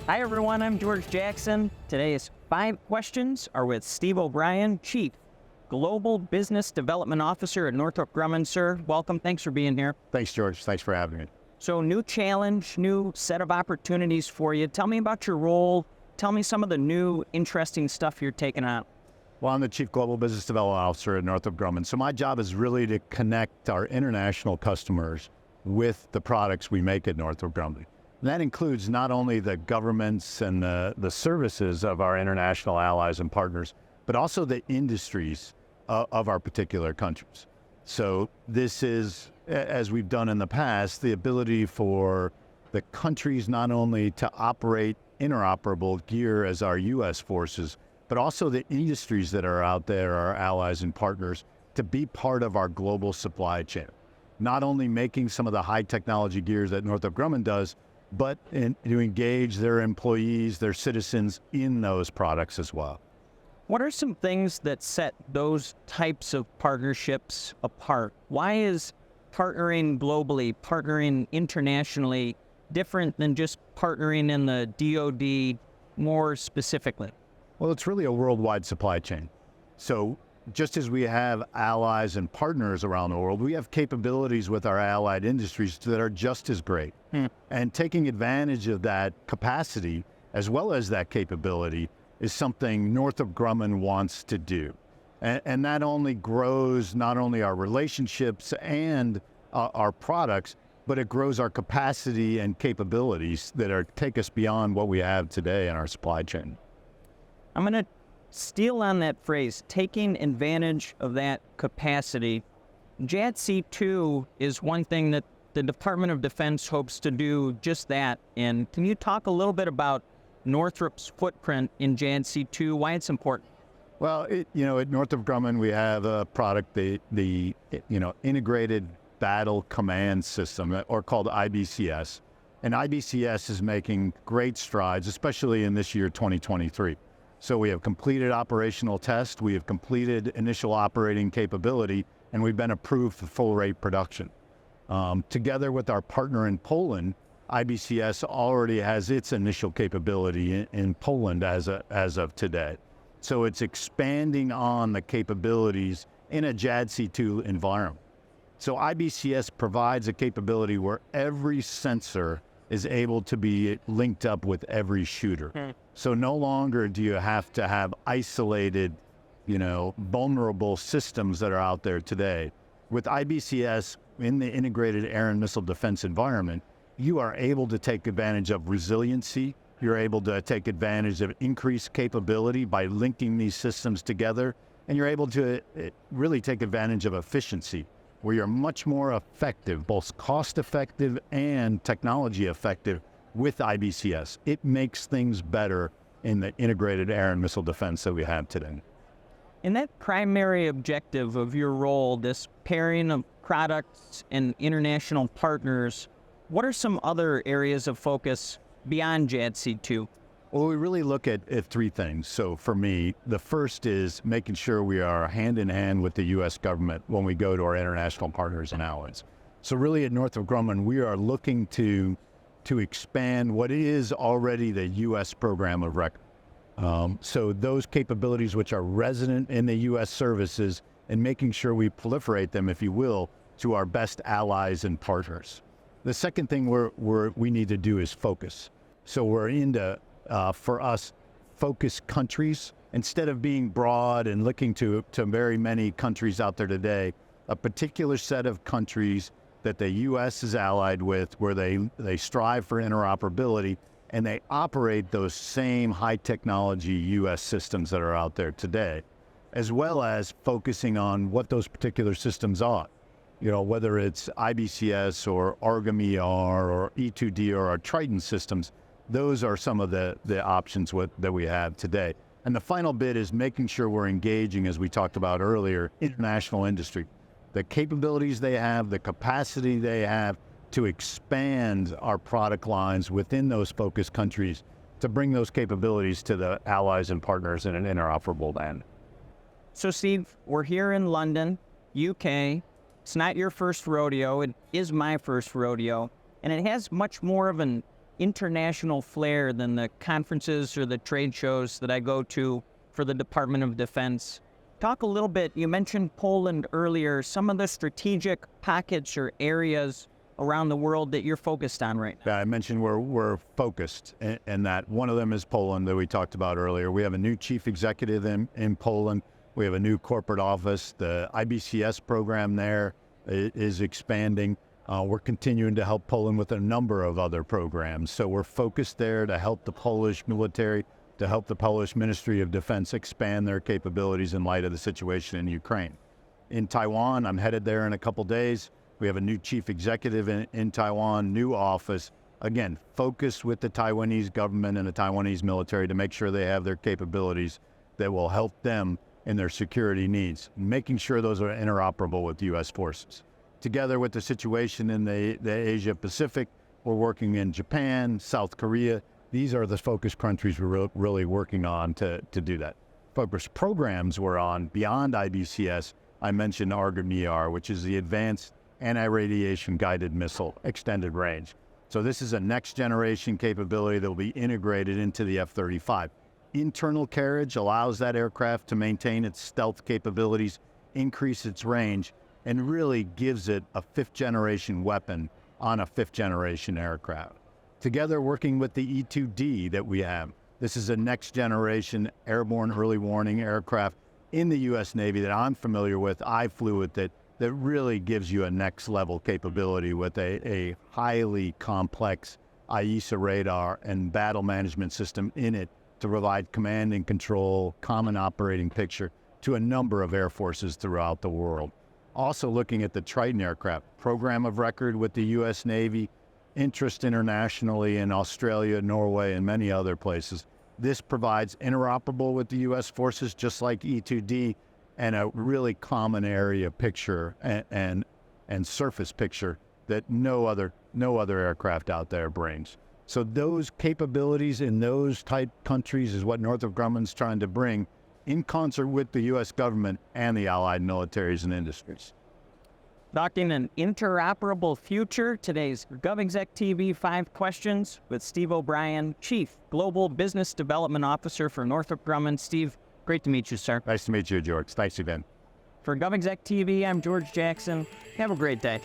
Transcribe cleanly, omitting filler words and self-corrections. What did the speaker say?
Hi everyone, I'm George Jackson. Today's 5 questions are with Steve O'Brien, Chief Global Business Development Officer at Northrop Grumman. Sir, welcome. Thanks for being here. Thanks, George. Thanks for having me. So, new challenge, new set of opportunities for you. Tell me about your role. Tell me some of the new, interesting stuff you're taking on. Well, I'm the Chief Global Business Development Officer at Northrop Grumman. So my job is really to connect our international customers with the products we make at Northrop Grumman. And that includes not only the governments and the services of our international allies and partners, but also the industries of our particular countries. So this is, as we've done in the past, the ability for the countries not only to operate interoperable gear as our U.S. forces, but also the industries that are out there, our allies and partners, to be part of our global supply chain. Not only making some of the high technology gears that Northrop Grumman does, but to engage their employees, their citizens in those products as well. What are some things that set those types of partnerships apart? Why is partnering globally, partnering internationally, different than just partnering in the DoD more specifically? Well, it's really a worldwide supply chain. So just as we have allies and partners around the world, we have capabilities with our allied industries that are just as great. And taking advantage of that capacity, as well as that capability, is something Northrop Grumman wants to do. And that only grows not only our relationships and our products, but it grows our capacity and capabilities that take us beyond what we have today in our supply chain. I'm going to steal on that phrase, taking advantage of that capacity. JADC2 is one thing that the Department of Defense hopes to do just that. And can you talk a little bit about Northrop's footprint in JADC2, why it's important? Well, at Northrop Grumman, we have a product, the Integrated Battle Command System, or called IBCS. And IBCS is making great strides, especially in this year, 2023. So we have completed operational tests, we have completed initial operating capability, and we've been approved for full rate production. Together with our partner in Poland, IBCS already has its initial capability in Poland as of today. So it's expanding on the capabilities in a JADC2 environment. So IBCS provides a capability where every sensor is able to be linked up with every shooter. So no longer do you have to have isolated, vulnerable systems that are out there today. With IBCS in the integrated air and missile defense environment, you are able to take advantage of resiliency. You're able to take advantage of increased capability by linking these systems together. And you're able to really take advantage of efficiency, where you're much more effective, both cost effective and technology effective with IBCS. It makes things better in the integrated air and missile defense that we have today. In that primary objective of your role, this pairing of products and international partners, what are some other areas of focus beyond JADC2? Well, we really look at 3 things. So for me, the first is making sure we are hand in hand with the U.S. government when we go to our international partners and allies. So really at Northrop Grumman, we are looking to expand what is already the U.S. program of record. So those capabilities which are resident in the U.S. services, and making sure we proliferate them, if you will, to our best allies and partners. The second thing we need to do is focus. So we're into, for us, focus countries. Instead of being broad and looking to very many countries out there today, a particular set of countries that the U.S. is allied with, where they strive for interoperability, and they operate those same high technology U.S. systems that are out there today, as well as focusing on what those particular systems are. Whether it's IBCS or AARGM-ER or E2D or our Triton systems, those are some of the options that we have today. And the final bit is making sure we're engaging, as we talked about earlier, international industry. The capabilities they have, the capacity they have to expand our product lines within those focus countries to bring those capabilities to the allies and partners in an interoperable land. So Steve, we're here in London, UK. It's not your first rodeo, it is my first rodeo, and it has much more of an international flair than the conferences or the trade shows that I go to for the Department of Defense. Talk a little bit, you mentioned Poland earlier, some of the strategic pockets or areas around the world that you're focused on right now. Yeah, I mentioned we're focused, and that one of them is Poland that we talked about earlier. We have a new chief executive in Poland. We have a new corporate office. The IBCS program there is expanding. We're continuing to help Poland with a number of other programs. So we're focused there to help the Polish military, to help the Polish Ministry of Defense expand their capabilities in light of the situation in Ukraine. In Taiwan, I'm headed there in a couple days. We have a new chief executive in Taiwan, new office. Again, focused with the Taiwanese government and the Taiwanese military to make sure they have their capabilities that will help them in their security needs, making sure those are interoperable with U.S. forces. Together with the situation in the Asia Pacific, we're working in Japan, South Korea. These are the focus countries we're really working on to do that. Focus programs we're on beyond IBCS, I mentioned AARGM-ER, which is the Advanced Anti-Radiation Guided Missile Extended Range. So this is a next generation capability that will be integrated into the F-35. Internal carriage allows that aircraft to maintain its stealth capabilities, increase its range, and really gives it a fifth generation weapon on a fifth generation aircraft. Together, working with the E-2D that we have, this is a next generation airborne early warning aircraft in the U.S. Navy that I'm familiar with. I flew with it, that really gives you a next level capability with a highly complex AESA radar and battle management system in it to provide command and control, common operating picture to a number of air forces throughout the world. Also looking at the Triton aircraft, program of record with the U.S. Navy, interest internationally in Australia, Norway, and many other places. This provides interoperable with the U.S. forces, just like E-2D, and a really common area picture and surface picture that no other aircraft out there brings. So those capabilities in those type countries is what Northrop Grumman's trying to bring in concert with the U.S. government and the allied militaries and industries. Talking an interoperable future, today's GovExec TV 5 Questions with Steve O'Brien, Chief Global Business Development Officer for Northrop Grumman. Steve, great to meet you, sir. Nice to meet you, George. Thanks again. For GovExec TV, I'm George Jackson. Have a great day.